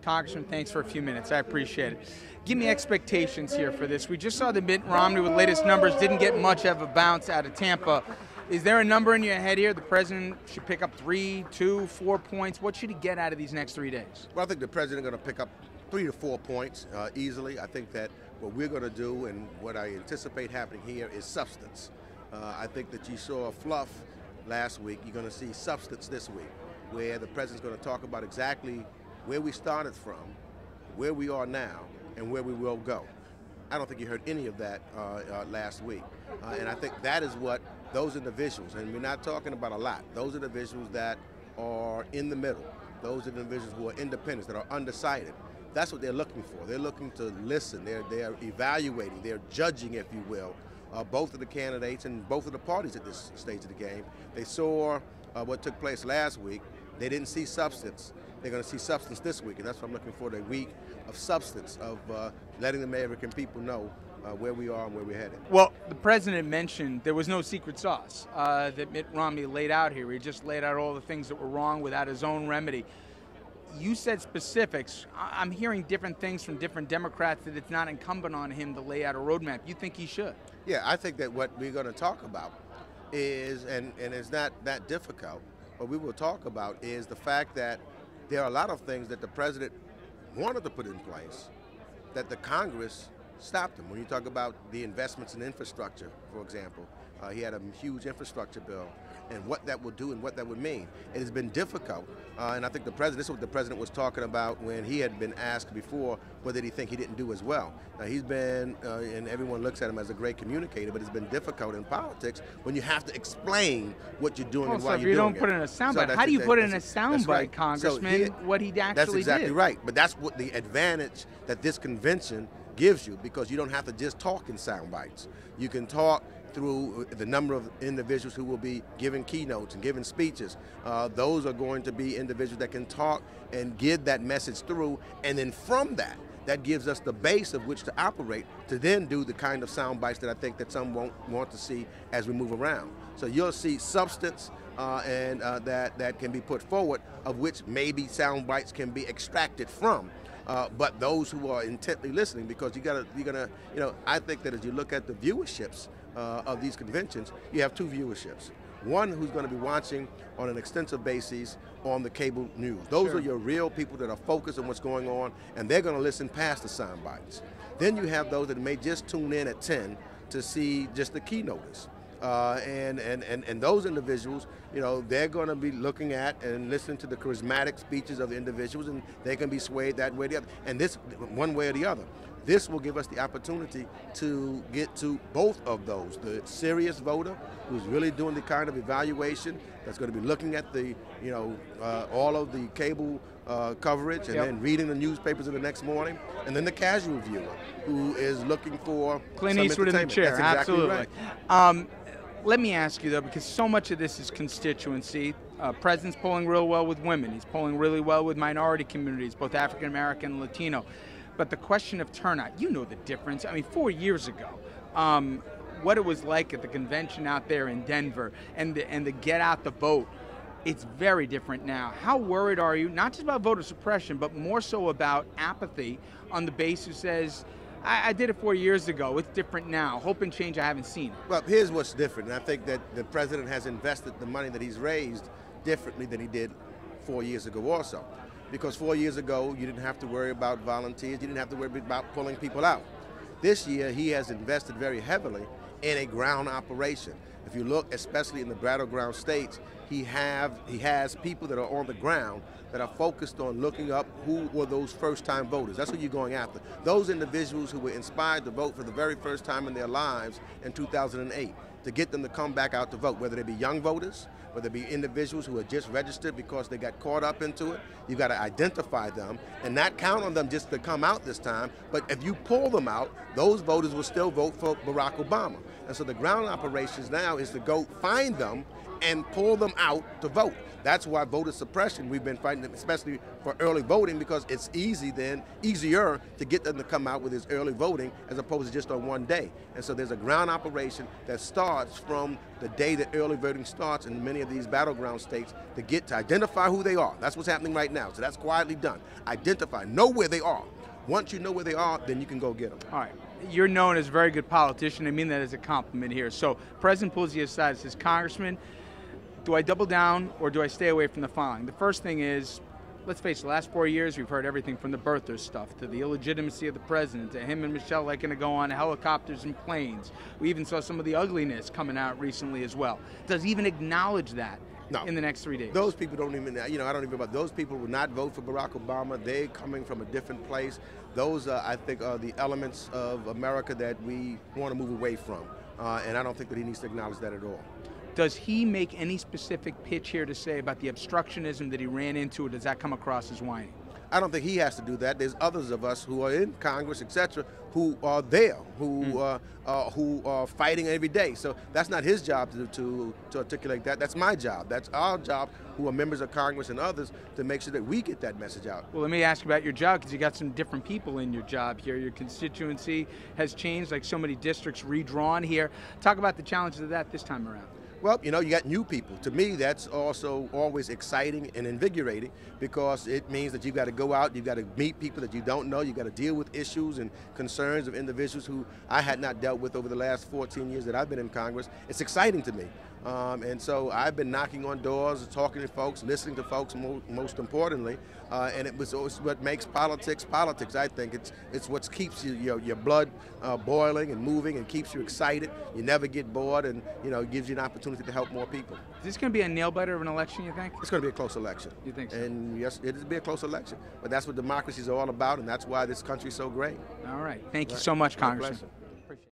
Congressman, thanks for a few minutes. I appreciate it. Give me expectations here for this. We just saw the Mitt Romney with latest numbers didn't get much of a bounce out of Tampa. Is there a number in your head here? The president should pick up 3, 2, 4 points. What should he get out of these next 3 days? Well, I think the president is going to pick up 3 to 4 points easily. I think that what we're going to do and what I anticipate happening here is substance. I think that you saw fluff last week. You're going to see substance this week, where the president's going to talk about exactly where we started from, where we are now, and where we will go. I don't think you heard any of that last week. And I think that is what those individuals, and we're not talking about a lot, those individuals that are in the middle, those individuals who are independents, that are undecided, that's what they're looking for. They're looking to listen. They're evaluating. They're judging, if you will, both of the candidates and both of the parties at this stage of the game. They saw what took place last week. They didn't see substance. They're going to see substance this week, and that's what I'm looking for, the week of substance, of letting the American people know where we are and where we're headed. Well, the president mentioned there was no secret sauce that Mitt Romney laid out here. He just laid out all the things that were wrong without his own remedy. You said specifics. I'm hearing different things from different Democrats that it's not incumbent on him to lay out a roadmap. You think he should? Yeah, I think that what we're going to talk about is, and it's not that difficult, what we will talk about is the fact that there are a lot of things that the president wanted to put in place that the Congress stopped him. When you talk about the investments in infrastructure, for example, he had a huge infrastructure bill, and what that would do and what that would mean. It has been difficult, and I think this is what the president was talking about when he had been asked before, what did he think he didn't do as well. Now he's been, and everyone looks at him as a great communicator, but it's been difficult in politics when you have to explain what you're doing and why you're doing it. So if you don't put in a soundbite, how do you put in a soundbite, Congressman, what he actually did? That's exactly right, but that's what the advantage that this convention gives you, because you don't have to just talk in sound bites. You can talk through the number of individuals who will be giving keynotes and giving speeches. Those are going to be individuals that can talk and get that message through, and then from that gives us the base of which to operate to then do the kind of sound bites that I think that some won't want to see as we move around. So you'll see substance and that can be put forward, of which maybe sound bites can be extracted from. But those who are intently listening, because I think that as you look at the viewerships of these conventions, you have 2 viewerships. One who's going to be watching on an extensive basis on the cable news. Those are your real people that are focused on what's going on, and they're going to listen past the sound bites. Then you have those that may just tune in at 10 to see just the keynotes. And those individuals, they're going to be looking at and listening to the charismatic speeches of the individuals, and they can be swayed that way or the other. And this, one way or the other. This will give us the opportunity to get to both of those. The serious voter who's really doing the kind of evaluation, that's going to be looking at the, all of the cable coverage and then reading the newspapers in the next morning, and then the casual viewer who is looking for Clint some Eastwood in the chair. That's exactly Absolutely. Right. Let me ask you, though, because so much of this is constituency. President's polling real well with women. He's polling really well with minority communities, both African American and Latino. But the question of turnout, you know the difference. I mean, 4 years ago, what it was like at the convention out there in Denver and the get out the vote, it's very different now. How worried are you, not just about voter suppression, but more so about apathy on the base who says, I did it 4 years ago, it's different now. Hope and change, I haven't seen it. Well, here's what's different, and I think that the president has invested the money that he's raised differently than he did 4 years ago also. Because 4 years ago, you didn't have to worry about volunteers, you didn't have to worry about pulling people out. This year, he has invested very heavily in a ground operation. If you look, especially in the battleground states, he has people that are on the ground that are focused on looking up who were those first-time voters. That's who you're going after. Those individuals who were inspired to vote for the very first time in their lives in 2008, to get them to come back out to vote, whether they be young voters, whether it be individuals who are just registered because they got caught up into it. You've got to identify them and not count on them just to come out this time, but if you pull them out, those voters will still vote for Barack Obama. And so the ground operations now is to go find them and pull them out to vote. That's why voter suppression, we've been fighting, especially for early voting, because it's easier to get them to come out with this early voting as opposed to just on one day. And so there's a ground operation that starts from the day that early voting starts in many of these battleground states to identify who they are. That's what's happening right now. So that's quietly done. Identify, know where they are. Once you know where they are, then you can go get them. All right. You're known as a very good politician. I mean that as a compliment here. So President pulls you aside and says, Congressman, do I double down or do I stay away from the following? The first thing is, let's face it, the last 4 years we've heard everything from the birther stuff to the illegitimacy of the president to him and Michelle liking to go on helicopters and planes. We even saw some of the ugliness coming out recently as well. Does he even acknowledge that? No. In the next 3 days? Those people don't even, I don't even about those people will not vote for Barack Obama. They're coming from a different place. Those, I think, are the elements of America that we want to move away from. And I don't think that he needs to acknowledge that at all. Does he make any specific pitch here to say about the obstructionism that he ran into, or does that come across as whining? I don't think he has to do that. There's others of us who are in Congress, etc., who are there, who are fighting every day. So that's not his job to articulate that. That's my job. That's our job, who are members of Congress and others, to make sure that we get that message out. Well, let me ask you about your job, because you got some different people in your job here. Your constituency has changed, like so many districts redrawn here. Talk about the challenges of that this time around. Well, you got new people. To me, that's also always exciting and invigorating, because it means that you've got to go out, you've got to meet people that you don't know, you've got to deal with issues and concerns of individuals who I had not dealt with over the last 14 years that I've been in Congress. It's exciting to me. And so I've been knocking on doors, talking to folks, listening to folks most importantly, and it's what makes politics politics. I think it's what keeps your blood boiling and moving and keeps you excited. You never get bored, and it gives you an opportunity to help more people. Is this going to be a nail-biter of an election, you think? It's going to be a close election. You think so? And yes, it'll be a close election. But that's what democracy is all about, and that's why this country's so great. All right. Thank you so much, Congressman.